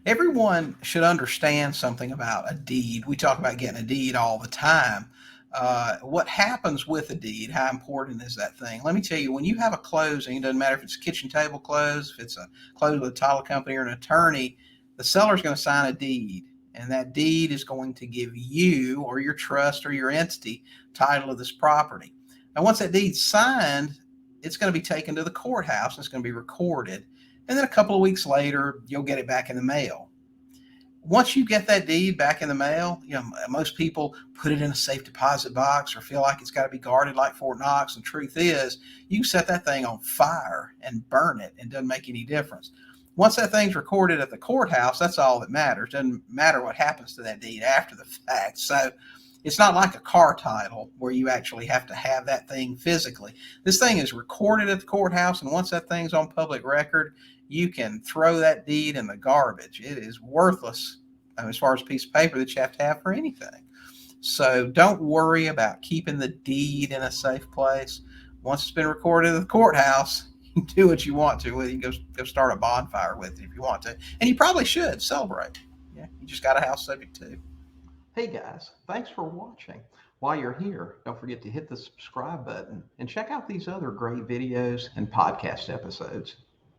Everyone should understand something about a deed. We talk about getting a deed all the time. What happens with a deed? How important is that thing? Let me tell you, when you have a closing, it doesn't matter if it's a kitchen table close, if it's a close with a title company or an attorney, the seller is going to sign a deed. And that deed is going to give you or your trust or your entity title of this property. And once that deed's signed, it's going to be taken to the courthouse and it's going to be recorded. And then a couple of weeks later, you'll get it back in the mail. Once you get that deed back in the mail, most people put it in a safe deposit box or feel like it's got to be guarded like Fort Knox. And truth is, you can set that thing on fire and burn it, and it doesn't make any difference. Once that thing's recorded at the courthouse, that's all that matters. It doesn't matter what happens to that deed after the fact. So it's not like a car title where you actually have to have that thing physically. This thing is recorded at the courthouse, and once that thing's on public record, you can throw that deed in the garbage. It is worthless as far as a piece of paper that you have to have for anything. So don't worry about keeping the deed in a safe place. Once it's been recorded at the courthouse, you can do what you want to with it. You can go start a bonfire with it if you want to. And you probably should celebrate. Yeah, you just got a house subject to. Hey guys, thanks for watching. While you're here, don't forget to hit the subscribe button and check out these other great videos and podcast episodes.